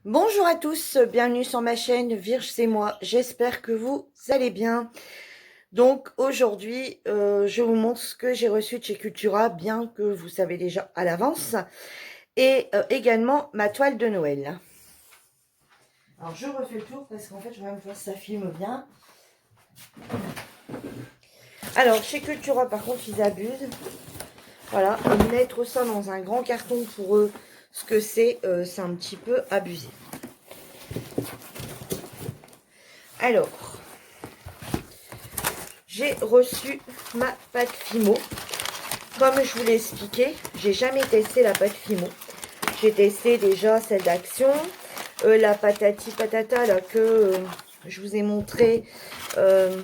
Bonjour à tous, bienvenue sur ma chaîne Virge c'est moi, j'espère que vous allez bien. Donc aujourd'hui je vous montre ce que j'ai reçu de chez Cultura, bien que vous savez déjà à l'avance, et également ma toile de Noël. Alors je refais le tour parce qu'en fait je vais me voir si ça filme bien. Alors chez Cultura par contre ils abusent, voilà, mettre ça dans un grand carton pour eux, ce que c'est un petit peu abusé. Alors, j'ai reçu ma pâte Fimo. Comme je vous l'ai expliqué, j'ai jamais testé la pâte Fimo. J'ai testé déjà celle d'Action, la patati patata là, que je vous ai montré, que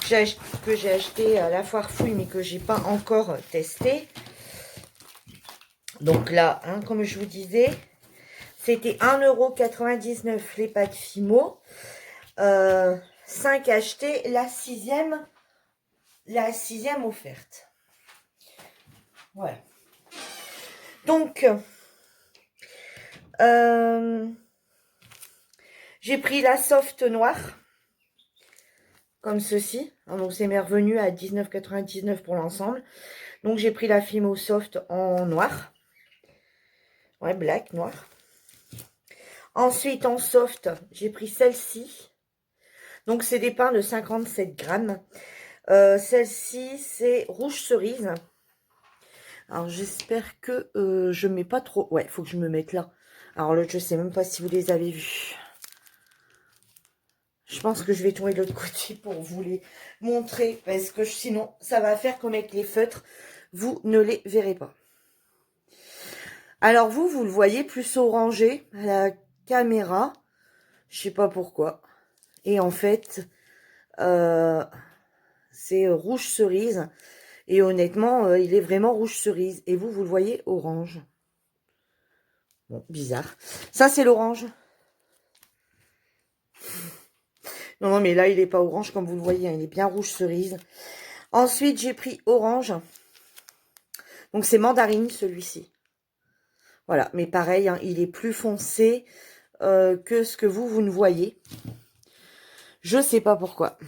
j'ai acheté à la foire fouille, mais que j'ai pas encore testé. Donc là, hein, comme je vous disais, c'était 1,99 € les pâtes Fimo. 5 achetés, la sixième offerte. Voilà. Donc, j'ai pris la soft noire, comme ceci. Donc, c'est mes revenus à 19,99 € pour l'ensemble. Donc, j'ai pris la Fimo Soft en noir. Ouais, black, noir. Ensuite, en soft, j'ai pris celle-ci. Donc, c'est des pains de 57 grammes. Celle-ci, c'est rouge cerise. Alors, j'espère que je mets pas trop... Ouais, il faut que je me mette là. Alors, l'autre, je sais même pas si vous les avez vus. Je pense que je vais tourner de l'autre côté pour vous les montrer. Parce que sinon, ça va faire comme avec les feutres. Vous ne les verrez pas. Alors, vous le voyez plus orangé à la caméra. Je sais pas pourquoi. Et en fait, c'est rouge cerise. Et honnêtement, il est vraiment rouge cerise. Et vous le voyez orange. Bon, bizarre. Ça, c'est l'orange. Non, non, mais là, il n'est pas orange comme vous le voyez. Hein, il est bien rouge cerise. Ensuite, j'ai pris orange. Donc, c'est mandarine, celui-ci. Voilà, mais pareil, hein, il est plus foncé que ce que vous ne voyez. Je sais pas pourquoi.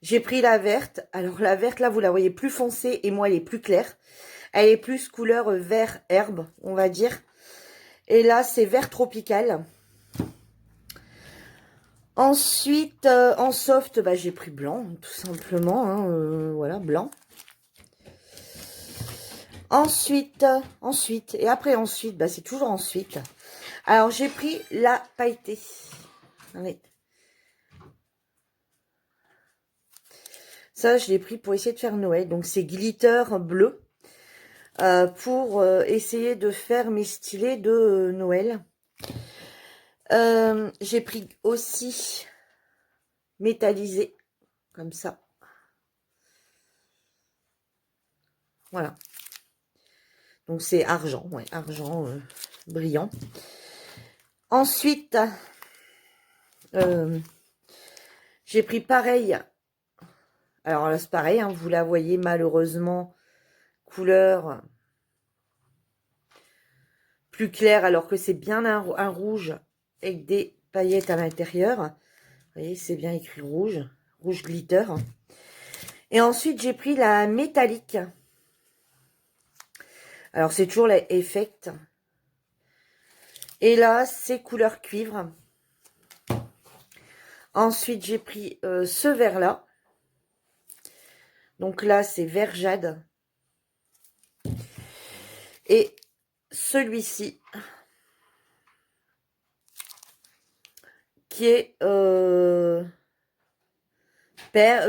J'ai pris la verte. Alors, la verte, là, vous la voyez plus foncée et moi, elle est plus claire. Elle est plus couleur vert herbe, on va dire. Et là, c'est vert tropical. Ensuite, en soft, bah, j'ai pris blanc, tout simplement. Hein, voilà, blanc. Ensuite, et après ensuite, bah, c'est toujours ensuite. Alors, j'ai pris la pailletée. Allez. Ça, je l'ai pris pour essayer de faire Noël. Donc, c'est glitter bleu. Pour essayer de faire mes stylés de Noël. J'ai pris aussi métallisé. Comme ça. Voilà. Donc, c'est argent. Ouais, argent brillant. Ensuite, j'ai pris pareil. Alors là, c'est pareil. Hein, vous la voyez malheureusement couleur plus claire, alors que c'est bien un rouge avec des paillettes à l'intérieur. Vous voyez, c'est bien écrit rouge. Rouge glitter. Et ensuite, j'ai pris la métallique. Alors, c'est toujours la Effect. Et là, c'est couleur cuivre. Ensuite, j'ai pris ce vert-là. Donc là, c'est vert jade. Et celui-ci, qui est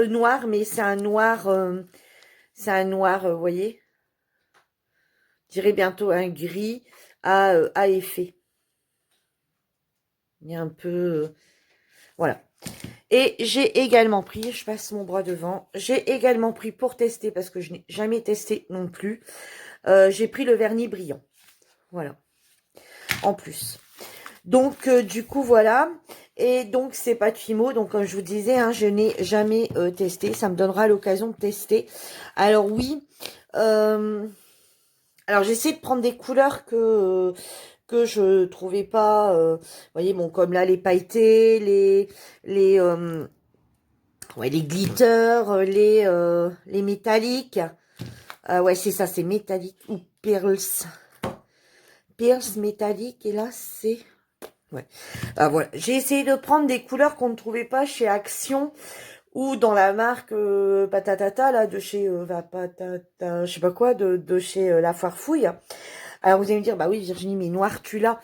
noir, mais c'est un noir, vous voyez, je dirais bientôt un gris à effet. Il y a un peu, voilà. Et j'ai également pris, je passe mon bras devant, j'ai également pris pour tester, parce que je n'ai jamais testé non plus, j'ai pris le vernis brillant. Voilà. En plus. Donc, du coup, voilà. Et donc, c'est pas de Fimo. Donc, comme je vous disais, hein, je n'ai jamais testé. Ça me donnera l'occasion de tester. Alors, oui. Alors, j'essaie de prendre des couleurs que que je trouvais pas, vous voyez, bon, comme là, les pailletés, ouais, les glitters, les métalliques. Ouais, c'est ça, c'est métallique ou pearls. Pearls métallique, et là, c'est... Ouais. Voilà. J'ai essayé de prendre des couleurs qu'on ne trouvait pas chez Action ou dans la marque Patatata, là, de chez Patata, je sais pas quoi, de chez La Foire Fouille. Alors, vous allez me dire, bah oui, Virginie, mais noir, tu l'as.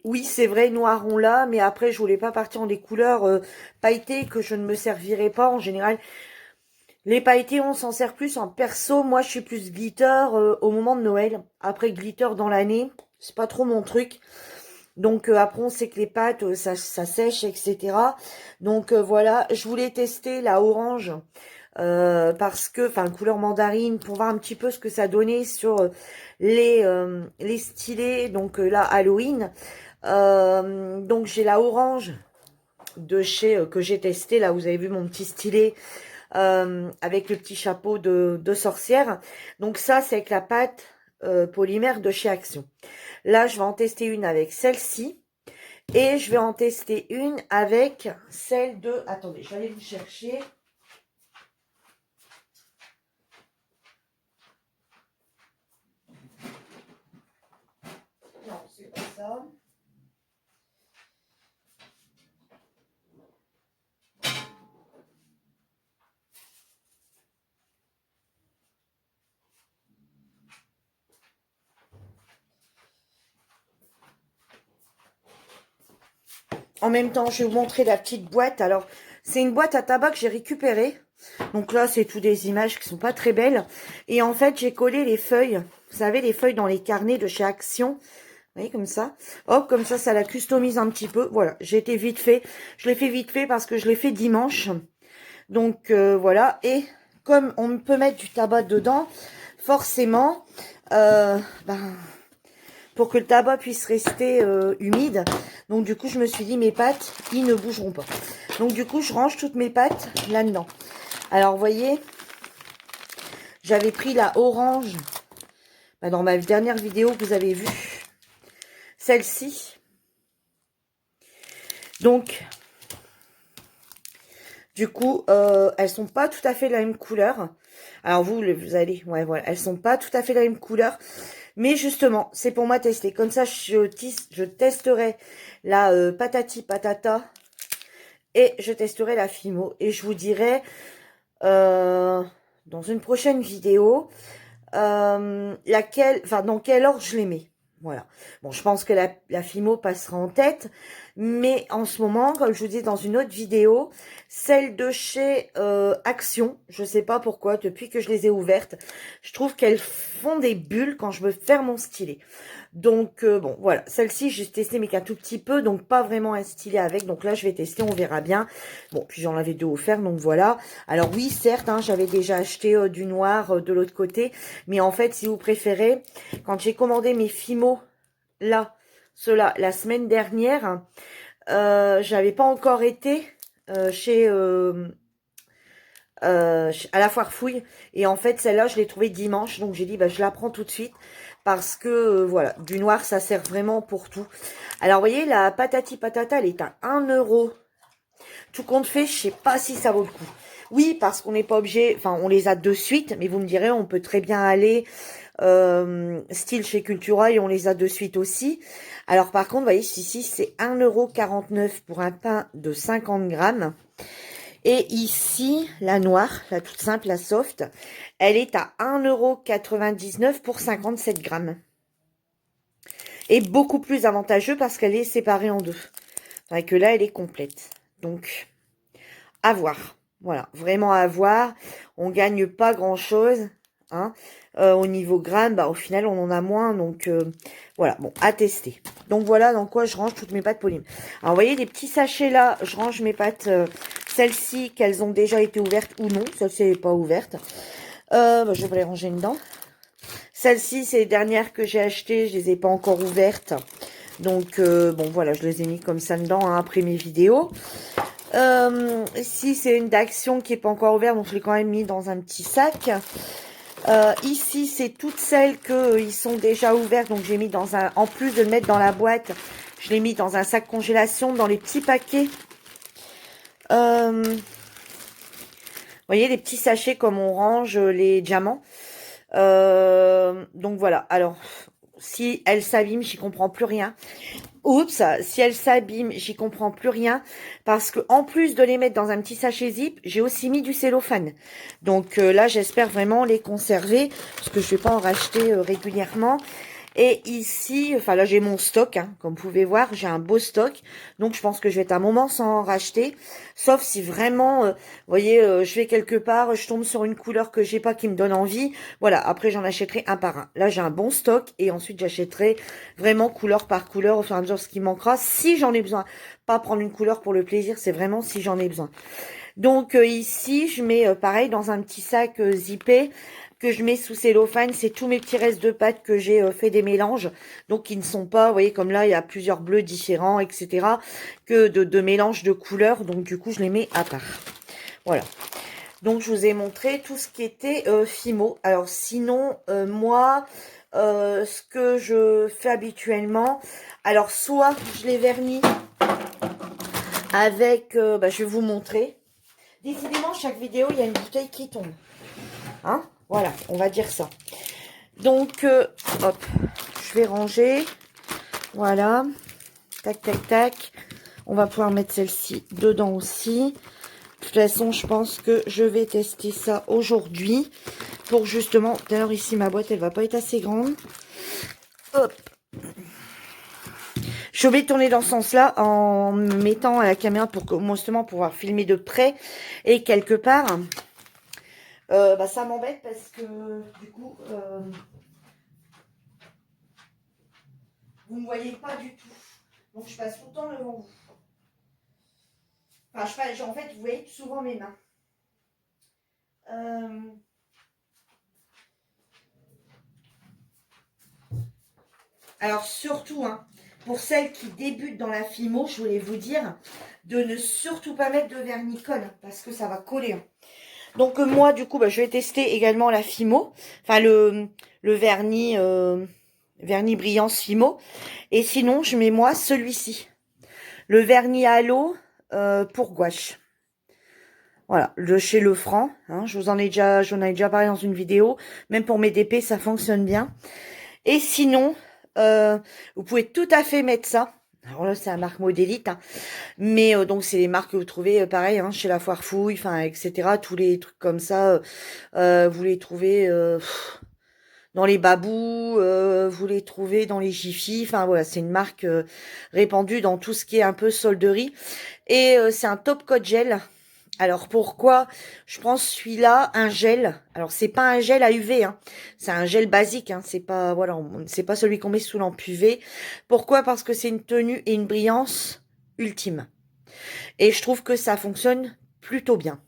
Oui, c'est vrai, noir, on l'a, mais après, je voulais pas partir en des couleurs pailletées que je ne me servirais pas. En général, les pailletés, on s'en sert plus en perso. Moi, je suis plus glitter au moment de Noël. Après, glitter dans l'année, c'est pas trop mon truc. Donc, après, on sait que les pâtes, ça sèche, etc. Donc, voilà, je voulais tester la orange parce que, enfin, couleur mandarine, pour voir un petit peu ce que ça donnait sur les stylés. Donc, là, Halloween. Donc, j'ai la orange de chez que j'ai testé. Là, vous avez vu mon petit stylet avec le petit chapeau de sorcière. Donc, ça, c'est avec la pâte polymère de chez Action. Là, je vais en tester une avec celle-ci. Et je vais en tester une avec celle de... Attendez, je vais aller vous chercher. Non, c'est pas ça. En même temps, je vais vous montrer la petite boîte. Alors, c'est une boîte à tabac que j'ai récupérée. Donc là, c'est tout des images qui sont pas très belles. Et en fait, j'ai collé les feuilles. Vous savez, les feuilles dans les carnets de chez Action. Vous voyez, comme ça. Hop, comme ça la customise un petit peu. Voilà, j'ai été vite fait. Je l'ai fait vite fait parce que je l'ai fait dimanche. Donc, voilà. Et comme on peut mettre du tabac dedans, forcément, ben... pour que le tabac puisse rester humide. Donc du coup, je me suis dit, mes pâtes, ils ne bougeront pas. Donc du coup, je range toutes mes pâtes là-dedans. Alors, vous voyez, j'avais pris la orange dans ma dernière vidéo que vous avez vue. Celle-ci. Donc, du coup, elles sont pas tout à fait la même couleur. Alors vous allez, ouais, voilà, elles sont pas tout à fait la même couleur. Mais justement, c'est pour moi tester. Comme ça, je testerai la patati patata et je testerai la Fimo. Et je vous dirai dans une prochaine vidéo dans quel ordre je les mets. Voilà. Bon, je pense que la Fimo passera en tête. Mais en ce moment, comme je vous dis dans une autre vidéo, celle de chez Action, je sais pas pourquoi, depuis que je les ai ouvertes, je trouve qu'elles font des bulles quand je veux faire mon stylet. Donc, bon, voilà. Celle-ci, j'ai testé mais qu'un tout petit peu, donc pas vraiment un stylet avec. Donc là, je vais tester, on verra bien. Bon, puis j'en avais deux offerts, donc voilà. Alors oui, certes, hein, j'avais déjà acheté du noir de l'autre côté. Mais en fait, si vous préférez, quand j'ai commandé mes Fimo, là, ceux-là, la semaine dernière, j'avais pas encore été à la Foire Fouille. Et en fait, celle-là, je l'ai trouvée dimanche. Donc, j'ai dit, bah, je la prends tout de suite. Parce que, voilà, du noir, ça sert vraiment pour tout. Alors, vous voyez, la patati patata, elle est à 1 euro. Tout compte fait, je sais pas si ça vaut le coup. Oui, parce qu'on n'est pas obligé... Enfin, on les a de suite. Mais vous me direz, on peut très bien aller... style chez Cultura et on les a de suite aussi. Alors par contre, vous voyez, ici c'est 1,49 € pour un pain de 50 grammes. Et ici, la noire, la toute simple, la soft, elle est à 1,99 € pour 57 grammes. Et beaucoup plus avantageux parce qu'elle est séparée en deux. Et que là, elle est complète. Donc, à voir. Voilà, vraiment à voir. On gagne pas grand-chose. Hein. Au niveau grammes, bah, au final, on en a moins. Donc, voilà, bon, à tester. Donc, voilà dans quoi je range toutes mes pâtes Polym. Alors, vous voyez, les petits sachets là, je range mes pâtes, celles-ci, qu'elles ont déjà été ouvertes ou non. Celle-ci n'est pas ouverte. Bah, je vais les ranger dedans. Celles-ci, c'est les dernières que j'ai achetées. Je les ai pas encore ouvertes. Donc, bon, voilà, je les ai mis comme ça dedans hein, après mes vidéos. Ici, c'est une d'Action qui n'est pas encore ouverte. Donc, je l'ai quand même mis dans un petit sac. Ici, c'est toutes celles ils sont déjà ouvertes. Donc, j'ai mis dans un... En plus de le mettre dans la boîte, je l'ai mis dans un sac congélation, dans les petits paquets. Vous voyez, les petits sachets comme on range les diamants. Donc, voilà. Alors, si elle s'abîme, j'y comprends plus rien. Oups, si elle s'abîme, j'y comprends plus rien. Parce que en plus de les mettre dans un petit sachet zip, j'ai aussi mis du cellophane. Donc là, j'espère vraiment les conserver. Parce que je vais pas en racheter régulièrement. Et ici, enfin là, j'ai mon stock. Hein, comme vous pouvez voir, j'ai un beau stock. Donc je pense que je vais être un moment sans en racheter. Sauf si vraiment, vous voyez, je vais quelque part, je tombe sur une couleur que j'ai pas qui me donne envie. Voilà, après j'en achèterai un par un. Là, j'ai un bon stock. Et ensuite, j'achèterai vraiment couleur par couleur au fur et à mesure ce qui manquera. Si j'en ai besoin. Pas prendre une couleur pour le plaisir, c'est vraiment si j'en ai besoin. Donc ici, je mets pareil dans un petit sac zippé que je mets sous cellophane. C'est tous mes petits restes de pâte que j'ai fait des mélanges. Donc qui ne sont pas, vous voyez, comme là, il y a plusieurs bleus différents, etc. Que de mélanges de couleurs. Donc du coup, je les mets à part. Voilà. Donc je vous ai montré tout ce qui était Fimo. Alors sinon, moi, ce que je fais habituellement, alors soit je les vernis avec, je vais vous montrer. Décidément, chaque vidéo, il y a une bouteille qui tombe. Hein? Voilà, on va dire ça. Donc, hop, je vais ranger. Voilà. Tac, tac, tac. On va pouvoir mettre celle-ci dedans aussi. De toute façon, je pense que je vais tester ça aujourd'hui. Pour justement... D'ailleurs, ici, ma boîte, elle va pas être assez grande. Hop. Je vais tourner dans ce sens-là en me mettant à la caméra pour justement pouvoir filmer de près. Et quelque part... ça m'embête parce que du coup vous ne me voyez pas du tout. Donc je passe tout le temps devant vous. Enfin, en fait, vous voyez souvent mes mains. Alors surtout, hein, pour celles qui débutent dans la Fimo, je voulais vous dire de ne surtout pas mettre de vernis-colle parce que ça va coller. Hein. Donc moi, du coup, je vais tester également la Fimo. Enfin, le vernis, vernis Brillance Fimo. Et sinon, je mets moi celui-ci. Le vernis à l'eau pour gouache. Voilà, de chez Lefranc. Hein, j'en ai déjà parlé dans une vidéo. Même pour mes DP, ça fonctionne bien. Et sinon, vous pouvez tout à fait mettre ça. Alors là, c'est la marque Modélite. Hein. Mais donc, c'est les marques que vous trouvez, pareil, hein, chez la Foire Fouille, enfin, etc. Tous les trucs comme ça, vous les trouvez dans les Babous, vous les trouvez dans les Jiffy. Enfin, voilà, c'est une marque répandue dans tout ce qui est un peu solderie. Et c'est un top coat gel. Alors pourquoi je prends celui-là, un gel. Alors c'est pas un gel à UV, hein. C'est un gel basique, hein. C'est pas voilà, c'est pas celui qu'on met sous lampe UV. Pourquoi? Parce que c'est une tenue et une brillance ultime. Et je trouve que ça fonctionne plutôt bien.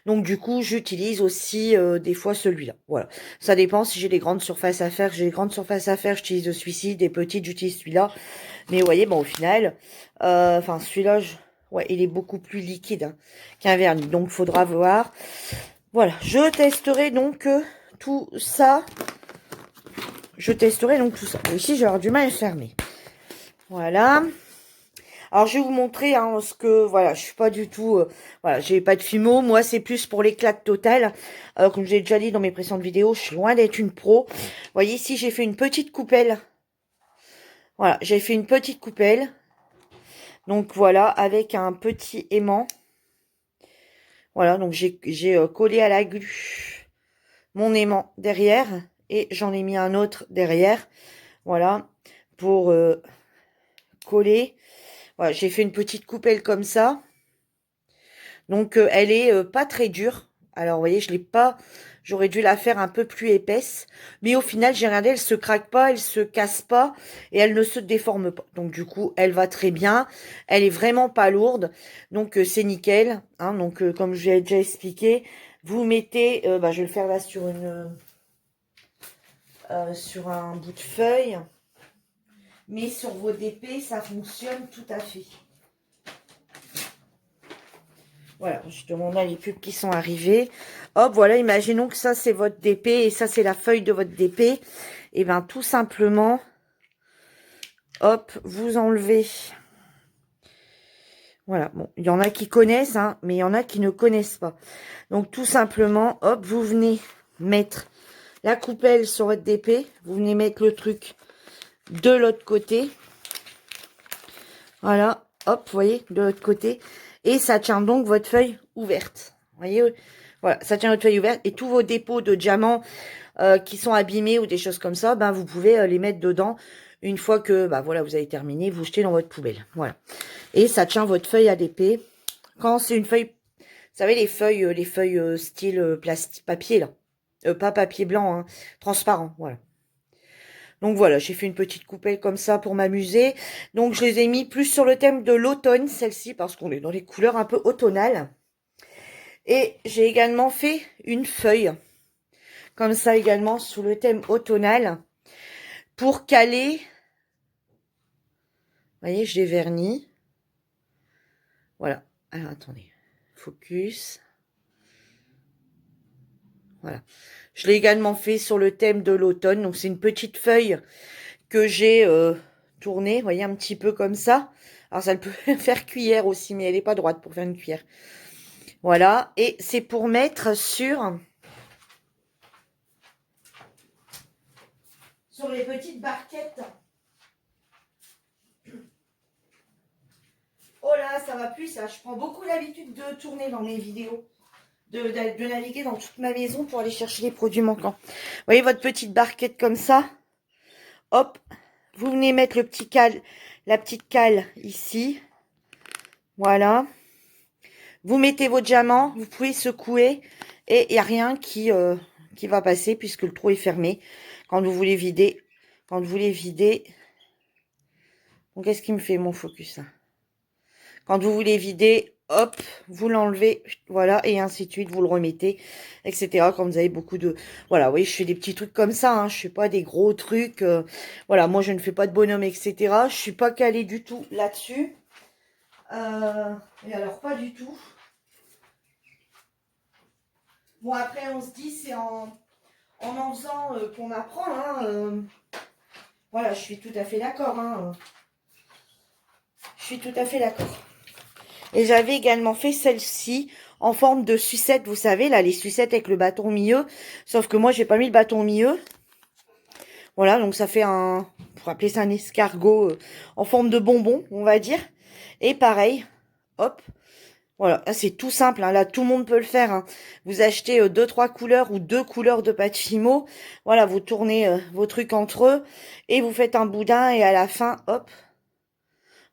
Donc du coup, j'utilise aussi des fois celui-là. Voilà. Ça dépend si j'ai des grandes surfaces à faire. J'ai des grandes surfaces à faire, j'utilise celui-ci. Des petites, j'utilise celui-là. Mais vous voyez, bon, au final, enfin celui-là, ouais, il est beaucoup plus liquide hein, qu'un vernis. Donc, il faudra voir. Voilà, je testerai donc tout ça. Je testerai donc tout ça. Ici, j'ai avoir du mal à fermer. Voilà. Alors, je vais vous montrer hein, ce que... Voilà, je suis pas du tout... voilà, j'ai pas de Fimo. Moi, c'est plus pour l'éclat total. Comme j'ai déjà dit dans mes précédentes vidéos, je suis loin d'être une pro. Vous voyez, ici, j'ai fait une petite coupelle. Voilà, j'ai fait une petite coupelle. Donc, voilà, avec un petit aimant. Voilà, donc j'ai collé à la glu mon aimant derrière. Et j'en ai mis un autre derrière. Voilà, pour coller. Voilà, j'ai fait une petite coupelle comme ça. Donc, elle est pas très dure. Alors, vous voyez, je l'ai pas... J'aurais dû la faire un peu plus épaisse. Mais au final, j'ai regardé, elle se craque pas, elle se casse pas. Et elle ne se déforme pas. Donc, du coup, elle va très bien. Elle est vraiment pas lourde. Donc, c'est nickel. Hein, donc, comme je l'ai déjà expliqué, vous mettez... je vais le faire là sur une... sur un bout de feuille. Mais sur vos DP, ça fonctionne tout à fait. Voilà, je demande à les pubs qui sont arrivés. Hop, voilà, imaginons que ça, c'est votre DP et ça, c'est la feuille de votre DP. Et bien, tout simplement, hop, vous enlevez. Voilà, bon, il y en a qui connaissent, hein, mais il y en a qui ne connaissent pas. Donc, tout simplement, hop, vous venez mettre la coupelle sur votre DP. Vous venez mettre le truc de l'autre côté. Voilà, hop, vous voyez, de l'autre côté. Et ça tient donc votre feuille ouverte. Vous voyez, voilà, ça tient votre feuille ouverte. Et tous vos dépôts de diamants qui sont abîmés ou des choses comme ça, ben, vous pouvez les mettre dedans. Une fois que bah, voilà, vous avez terminé, vous jetez dans votre poubelle. Voilà. Et ça tient votre feuille ADP. Quand c'est une feuille, vous savez, les feuilles style plastique, papier, là. Pas papier blanc, hein, transparent, voilà. Donc voilà, j'ai fait une petite coupelle comme ça pour m'amuser. Donc je les ai mis plus sur le thème de l'automne, celle-ci, parce qu'on est dans les couleurs un peu automnales. Et j'ai également fait une feuille, comme ça également, sous le thème automnal, pour caler. Vous voyez, je l'ai verni. Voilà. Alors, attendez. Focus. Voilà. Je l'ai également fait sur le thème de l'automne. Donc, c'est une petite feuille que j'ai tournée. Vous voyez, un petit peu comme ça. Alors, ça peut faire cuillère aussi, mais elle n'est pas droite pour faire une cuillère. Voilà. Et c'est pour mettre sur les petites barquettes. Oh là, ça va plus, ça. Je prends beaucoup l'habitude de tourner dans mes vidéos. De naviguer dans toute ma maison pour aller chercher les produits manquants. Vous voyez votre petite barquette comme ça. Hop, vous venez mettre le petit cale, la petite cale ici. Voilà. Vous mettez vos diamants, vous pouvez secouer et il n'y a rien qui va passer puisque le trou est fermé. Quand vous voulez vider, donc qu'est-ce qui me fait mon focus hein? Quand vous voulez vider, hop, vous l'enlevez, voilà, et ainsi de suite, vous le remettez, etc. Quand vous avez beaucoup de... Voilà, vous voyez, je fais des petits trucs comme ça, hein, je fais pas des gros trucs. Voilà, moi, je ne fais pas de bonhomme, etc. Je suis pas calée du tout là-dessus. Et alors, pas du tout. Bon, après, on se dit, c'est en faisant qu'on apprend, hein. Voilà, je suis tout à fait d'accord, hein. Je suis tout à fait d'accord. Et j'avais également fait celle-ci en forme de sucette, vous savez, là, les sucettes avec le bâton au milieu. Sauf que moi, j'ai pas mis le bâton au milieu. Voilà, donc ça fait un, pour appeler ça un escargot en forme de bonbon, on va dire. Et pareil, hop, voilà, c'est tout simple, hein, là, tout le monde peut le faire. Hein. Vous achetez 2-3 couleurs ou 2 couleurs de pâte Fimo. Voilà, vous tournez vos trucs entre eux et vous faites un boudin et à la fin, hop,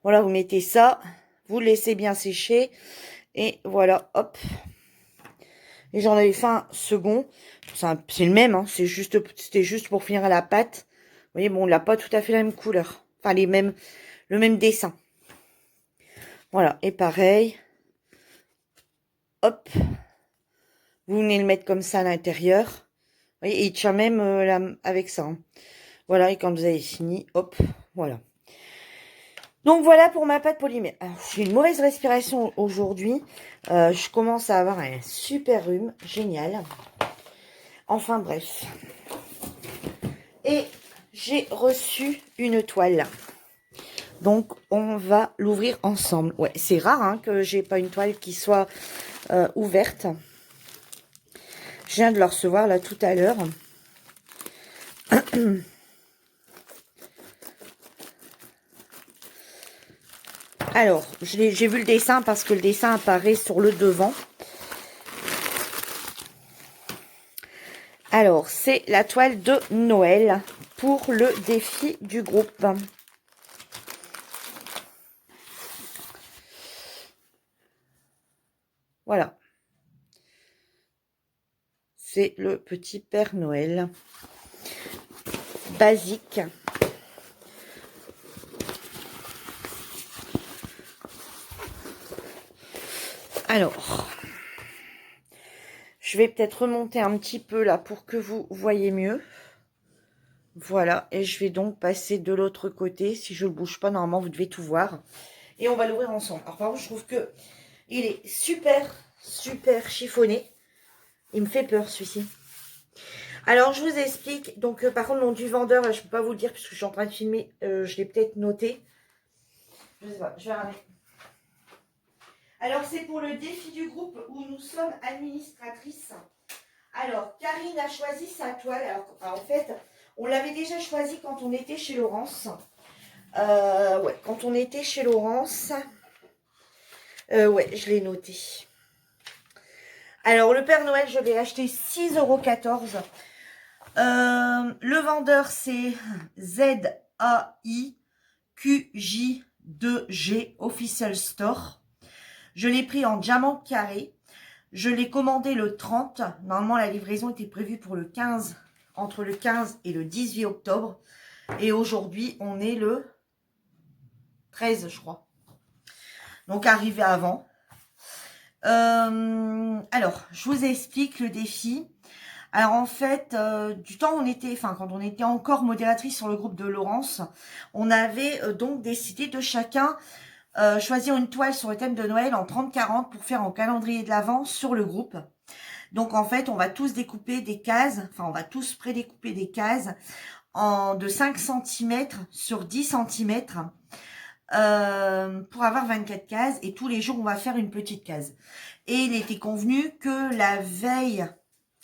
voilà, vous mettez ça, vous le laissez bien sécher. Et voilà, hop. Et j'en avais fait un second. C'est le même, hein. C'était juste pour finir à la pâte. Vous voyez, bon, on n'a pas tout à fait la même couleur. Enfin, le même dessin. Voilà, et pareil. Hop. Vous venez le mettre comme ça à l'intérieur. Vous voyez, et il tient même avec ça. Hein. Voilà, et quand vous avez fini, hop, voilà. Donc voilà pour ma pâte polymère. J'ai une mauvaise respiration aujourd'hui. Je commence à avoir un super rhume. Génial. Enfin bref. Et j'ai reçu une toile. Donc on va l'ouvrir ensemble. Ouais, c'est rare hein, que j'ai pas une toile qui soit ouverte. Je viens de le recevoir là tout à l'heure. Alors, j'ai vu le dessin parce que le dessin apparaît sur le devant. Alors, c'est la toile de Noël pour le défi du groupe. Voilà. C'est le petit Père Noël. Basique. Alors, je vais peut-être remonter un petit peu là pour que vous voyez mieux. Voilà, et je vais donc passer de l'autre côté. Si je ne bouge pas, normalement, vous devez tout voir. Et on va l'ouvrir ensemble. Alors, par contre, je trouve que Il est super, super chiffonné. Il me fait peur, celui-ci. Alors, je vous explique. Donc, par contre, le nom du vendeur, là, je ne peux pas vous le dire puisque je suis en train de filmer. Je l'ai peut-être noté. Je sais pas, je vais regarder. Alors, c'est pour le défi du groupe où nous sommes administratrices. Alors, Karine a choisi sa toile. Alors, en fait, on l'avait déjà choisi quand on était chez Laurence. Ouais, quand on était chez Laurence. Ouais, je l'ai noté. Alors, le Père Noël, je l'ai acheté 6,14 €. Le vendeur, c'est ZAIQJ2G Official Store. Je l'ai pris en diamant carré. Je l'ai commandé le 30. Normalement, la livraison était prévue pour le 15, entre le 15 et le 18 octobre. Et aujourd'hui, on est le 13, je crois. Donc, arrivé avant. Alors, je vous explique le défi. Alors, en fait, du temps où on était, enfin, quand on était encore modératrice sur le groupe de Laurence, on avait donc décidé de chacun choisir une toile sur le thème de Noël en 30-40 pour faire en calendrier de l'Avent sur le groupe. Donc, en fait, on va tous découper des cases, enfin, on va tous prédécouper des cases de 5 cm sur 10 cm pour avoir 24 cases. Et tous les jours, on va faire une petite case. Et il était convenu que la veille,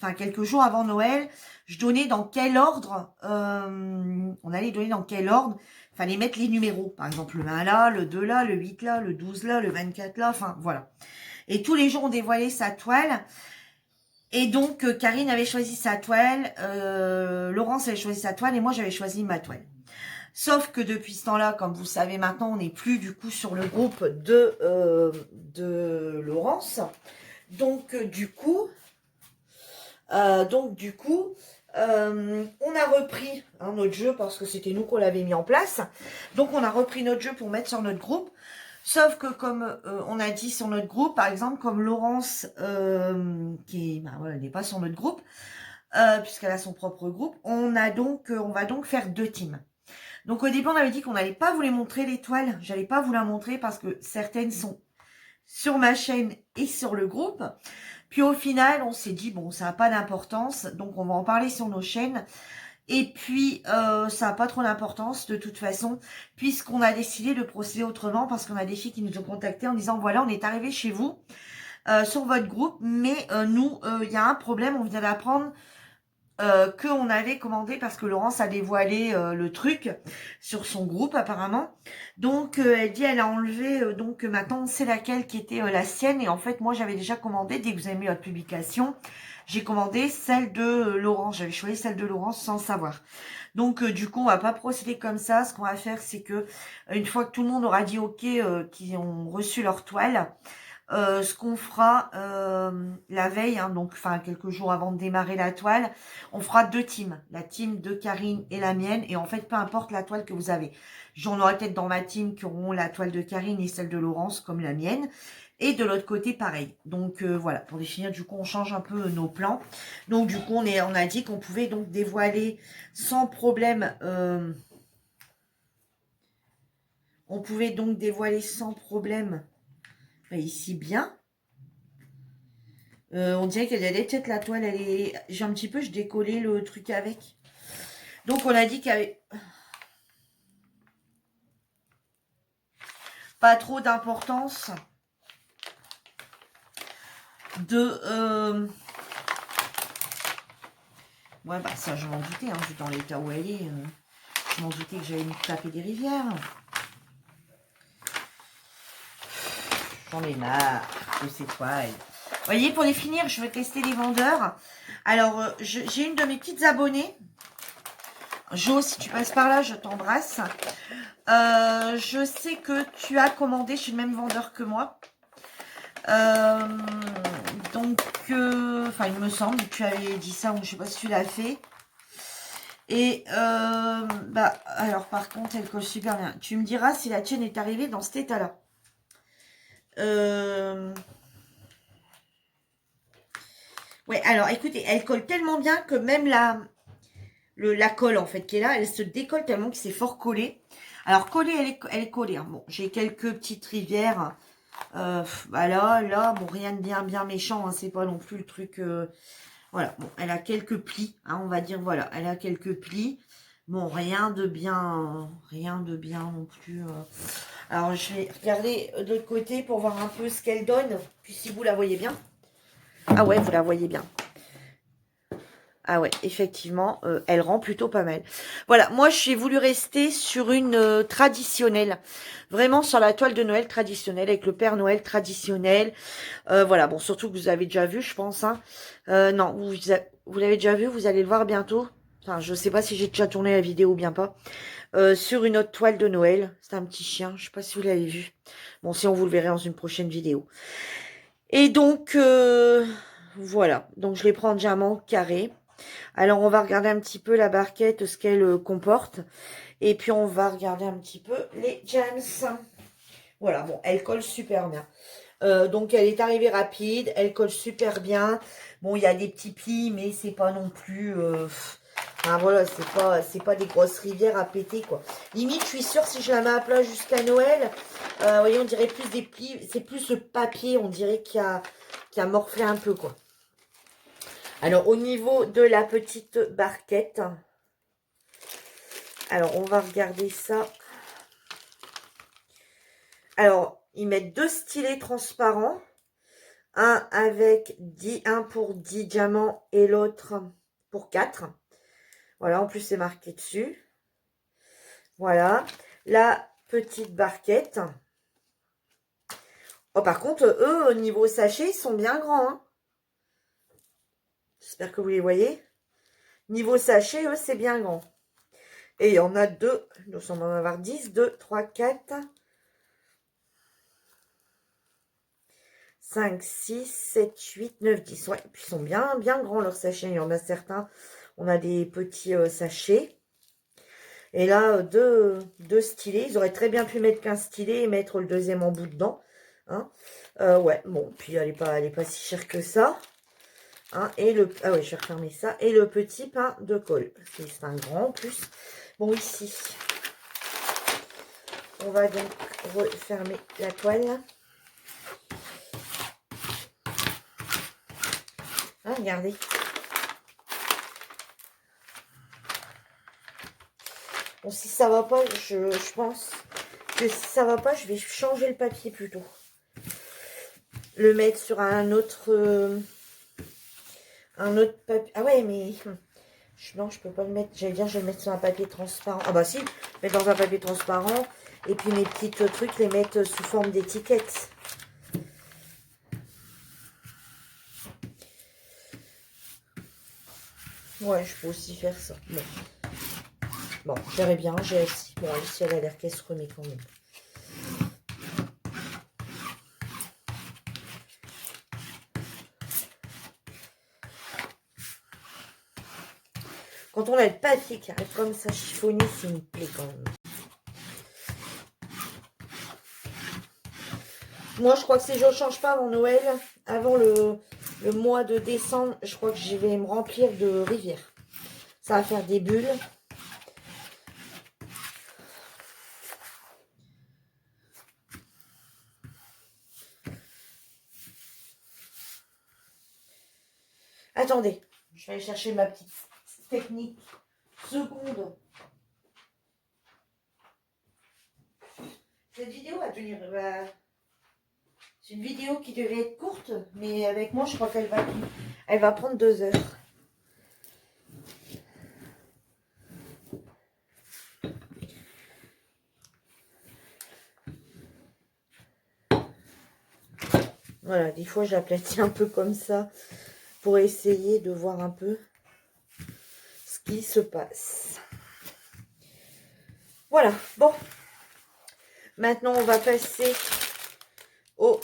enfin quelques jours avant Noël, je donnais dans quel ordre, on allait donner dans quel ordre, il fallait mettre les numéros. Par exemple, le 1 là, le 2 là, le 8 là, le 12 là, le 24 là, enfin voilà. Et tous les jours, on dévoilait sa toile. Et donc, Karine avait choisi sa toile, Laurence avait choisi sa toile et moi, j'avais choisi ma toile. Sauf que depuis ce temps-là, comme vous le savez maintenant, on n'est plus du coup sur le groupe de Laurence. Donc, du coup, on a repris notre jeu parce que c'était nous qu'on l'avait mis en place. Donc, on a repris notre jeu pour mettre sur notre groupe. Sauf que comme on a dit sur notre groupe, par exemple, comme Laurence, qui n'est pas sur notre groupe, puisqu'elle a son propre groupe, on va donc faire 2 teams. Donc au début, on avait dit qu'on n'allait pas vous les montrer, les toiles. J'allais pas vous la montrer parce que certaines sont sur ma chaîne et sur le groupe. Puis au final, on s'est dit, bon, ça n'a pas d'importance, donc on va en parler sur nos chaînes. Et puis, ça n'a pas trop d'importance de toute façon, puisqu'on a décidé de procéder autrement, parce qu'on a des filles qui nous ont contactés en disant, voilà, on est arrivé chez vous, sur votre groupe, mais nous, il y a un problème, on vient d'apprendre qu'on avait commandé parce que Laurence a dévoilé le truc sur son groupe apparemment. Donc elle dit elle a enlevé donc maintenant on sait laquelle qui était la sienne et en fait moi j'avais déjà commandé dès que vous avez mis votre publication. J'ai commandé celle de Laurence, j'avais choisi celle de Laurence sans savoir. Donc du coup on va pas procéder comme ça. Ce qu'on va faire c'est que une fois que tout le monde aura dit ok qu'ils ont reçu leur toile, ce qu'on fera la veille, hein, donc enfin quelques jours avant de démarrer la toile, on fera 2 teams, la team de Karine et la mienne, et en fait peu importe la toile que vous avez. J'en aurai peut-être dans ma team qui auront la toile de Karine et celle de Laurence comme la mienne, et de l'autre côté pareil. Donc voilà, pour définir du coup on change un peu nos plans. Donc du coup on a dit qu'on pouvait donc dévoiler sans problème, on pouvait donc dévoiler sans problème. Ici bien. On dirait qu'elle allait peut-être la toile, elle est. J'ai un petit peu, je décollais le truc avec. Donc on a dit qu'il y avait pas trop d'importance de. Ouais bah ça je m'en doutais, hein, vu dans l'état où elle est. Je m'en doutais que j'allais me taper des rivières. J'en ai marre de ces toiles. Vous voyez, pour les finir, je vais tester les vendeurs. Alors, j'ai une de mes petites abonnées. Jo, si tu passes par là, je t'embrasse. Je sais que tu as commandé chez le même vendeur que moi. Donc, enfin, il me semble que tu avais dit ça, ou je sais pas si tu l'as fait. Et, alors, par contre, elle colle super bien. Tu me diras si la tienne est arrivée dans cet état-là. Ouais, alors écoutez, elle colle tellement bien que même la colle en fait qui est là, elle se décolle tellement que c'est fort collé. Alors collée, elle est collée. Hein. Bon, j'ai quelques petites rivières Bah là, bon, rien de bien méchant, hein, c'est pas non plus le truc... voilà, bon, elle a quelques plis, hein, on va dire, voilà, elle a quelques plis. Bon, rien de bien non plus. Alors, je vais regarder de l'autre côté pour voir un peu ce qu'elle donne, puis si vous la voyez bien. Ah ouais, vous la voyez bien. Ah ouais, effectivement, elle rend plutôt pas mal. Voilà, moi j'ai voulu rester sur une traditionnelle. Vraiment sur la toile de Noël traditionnelle, avec le Père Noël traditionnel. Voilà, bon, surtout que vous avez déjà vu, je pense. Hein. Non, vous l'avez déjà vu, vous allez le voir bientôt. Enfin, je sais pas si j'ai déjà tourné la vidéo ou bien pas. Sur une autre toile de Noël. C'est un petit chien, je sais pas si vous l'avez vu. Bon, si on vous le verrez dans une prochaine vidéo. Et donc, voilà. Donc, je les prends en diamant carré. Alors, on va regarder un petit peu la barquette, ce qu'elle comporte. Et puis, on va regarder un petit peu les gems. Voilà, bon, elle colle super bien. Donc, elle est arrivée rapide. Elle colle super bien. Bon, il y a des petits plis, mais c'est pas non plus... enfin, voilà, c'est pas des grosses rivières à péter, quoi. Limite, je suis sûre, si je la mets à plat jusqu'à Noël, vous voyez, on dirait plus des plis. C'est plus le papier, on dirait qu'il a morflé un peu, quoi. Alors, au niveau de la petite barquette, alors, on va regarder ça. Alors, ils mettent 2 stylets transparents. Un avec 10, un pour 10 diamants et l'autre pour 4. Voilà, en plus, c'est marqué dessus. Voilà. La petite barquette. Oh, par contre, eux, au niveau sachet, ils sont bien grands. Hein. J'espère que vous les voyez. Niveau sachet, eux, c'est bien grand. Et il y en a 2. Nous sommes en avoir 10. 2, 3, 4, 5, 6, 7, 8, 9, 10. Ouais, puis ils sont bien grands, leurs sachets. Il y en a certains. On a des petits sachets. Et là, deux stylés. Ils auraient très bien pu mettre qu'un stylet et mettre le deuxième en bout dedans. Hein. Ouais, bon, puis elle est pas si chère que ça. Hein, ah oui, je vais refermer ça. Et le petit pain de colle. Parce que c'est un grand en plus. Bon, ici, on va donc refermer la toile. Hein, regardez. Bon, si ça va pas, je pense que si ça va pas, je vais changer le papier plutôt. Le mettre sur un autre papier. Ah ouais, mais non, je peux pas le mettre. J'allais dire, je vais le mettre sur un papier transparent. Ah bah si, mettre dans un papier transparent. Et puis mes petits trucs, les mettre sous forme d'étiquettes. Ouais, je peux aussi faire ça. Bon, je verrai bien. J'ai ici. Bon, ici, elle a l'air qu'elle se remet quand même. Quand on a le papier qui arrive comme ça chiffonné, c'est une plaie quand même. Moi, je crois que si je ne change pas avant Noël, avant le mois de décembre, je crois que je vais me remplir de rivières. Ça va faire des bulles. Attendez, je vais aller chercher ma petite technique. Seconde. Cette vidéo va tenir... c'est une vidéo qui devait être courte, mais avec moi, je crois qu'elle va prendre 2 heures. Voilà, des fois, j'aplatis un peu comme ça pour essayer de voir un peu ce qui se passe. Voilà, bon. Maintenant, on va passer au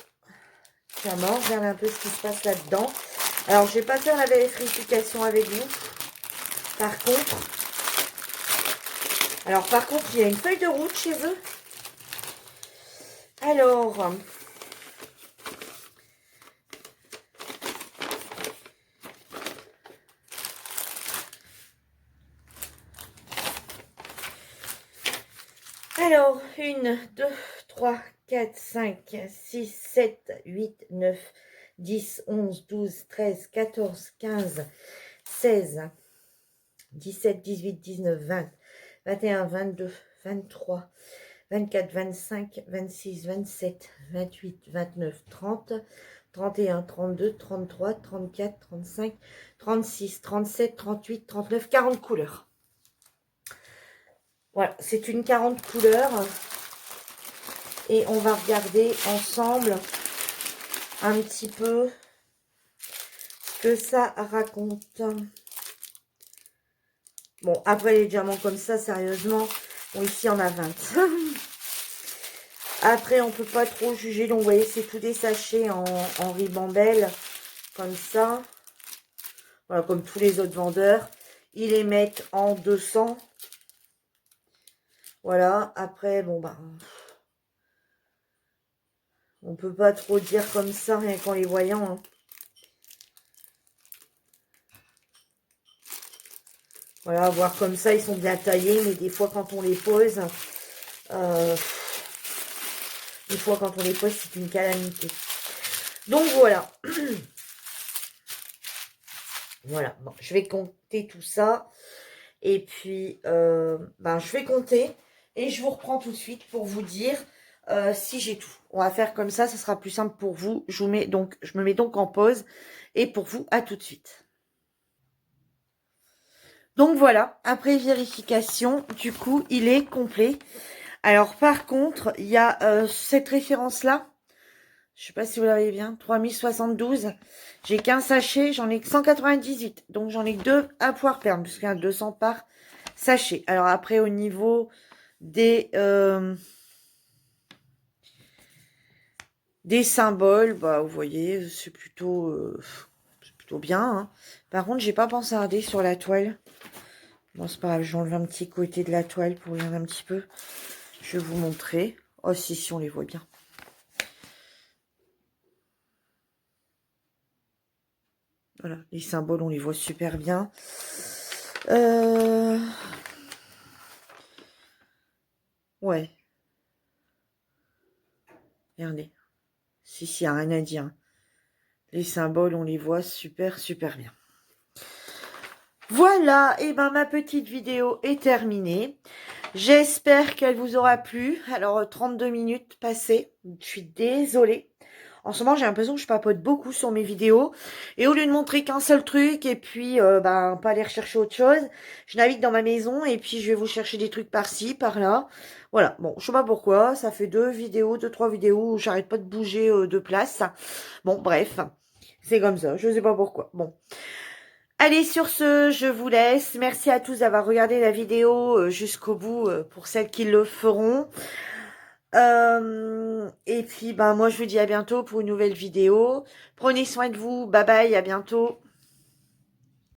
diamant, regarder un peu ce qui se passe là-dedans. Alors, je vais pas faire la vérification avec vous. Par contre, il y a une feuille de route chez eux. Alors, Alors, 1, 2, 3, 4, 5, 6, 7, 8, 9, 10, 11, 12, 13, 14, 15, 16, 17, 18, 19, 20, 21, 22, 23, 24, 25, 26, 27, 28, 29, 30, 31, 32, 33, 34, 35, 36, 37, 38, 39, 40 couleurs. Voilà, c'est une 40 couleurs. Et on va regarder ensemble un petit peu ce que ça raconte. Bon, après les diamants comme ça, sérieusement, bon, ici on a 20. Après, on peut pas trop juger. Donc, vous voyez, c'est tout des sachets en ribambelle, comme ça. Voilà, comme tous les autres vendeurs. Ils les mettent en 200. Voilà, après, bon, bah, on peut pas trop dire comme ça, rien qu'en les voyant. Hein. Voilà, voir comme ça, ils sont bien taillés, mais des fois, quand on les pose, des fois, quand on les pose, c'est une calamité. Donc, voilà. Voilà, bon, je vais compter tout ça. Et puis, ben, je vais compter. Et je vous reprends tout de suite pour vous dire si j'ai tout. On va faire comme ça sera plus simple pour vous. Je me mets donc en pause. Et pour vous, à tout de suite. Donc voilà, après vérification, du coup, il est complet. Alors, par contre, il y a cette référence-là. Je sais pas si vous l'avez bien. 3072. J'ai qu'un sachet. J'en ai que 198. Donc, j'en ai que 2 à pouvoir perdre. Puisqu'il y a 200 par sachet. Alors, après, au niveau des symboles, bah, vous voyez, c'est plutôt bien. Hein. Par contre, j'ai pas pensé à regarder sur la toile. Bon, c'est pas grave. Je vais enlever un petit côté de la toile pour regarder un petit peu. Je vais vous montrer. Oh, si, on les voit bien. Voilà, les symboles, on les voit super bien. Ouais. Regardez. Si, il n'y a rien à dire. Les symboles, on les voit super bien. Voilà, et ben ma petite vidéo est terminée. J'espère qu'elle vous aura plu. Alors, 32 minutes passées. Je suis désolée. En ce moment, j'ai l'impression que je papote beaucoup sur mes vidéos. Et au lieu de montrer qu'un seul truc, et puis ben, pas aller rechercher autre chose, je navigue dans ma maison et puis je vais vous chercher des trucs par-ci, par-là. Voilà, bon, je sais pas pourquoi. Ça fait 3 vidéos où j'arrête pas de bouger de place. Bon, bref, c'est comme ça. Je sais pas pourquoi. Bon. Allez, sur ce, je vous laisse. Merci à tous d'avoir regardé la vidéo jusqu'au bout pour celles qui le feront. Et puis, ben, moi, je vous dis à bientôt pour une nouvelle vidéo. Prenez soin de vous. Bye bye, à bientôt.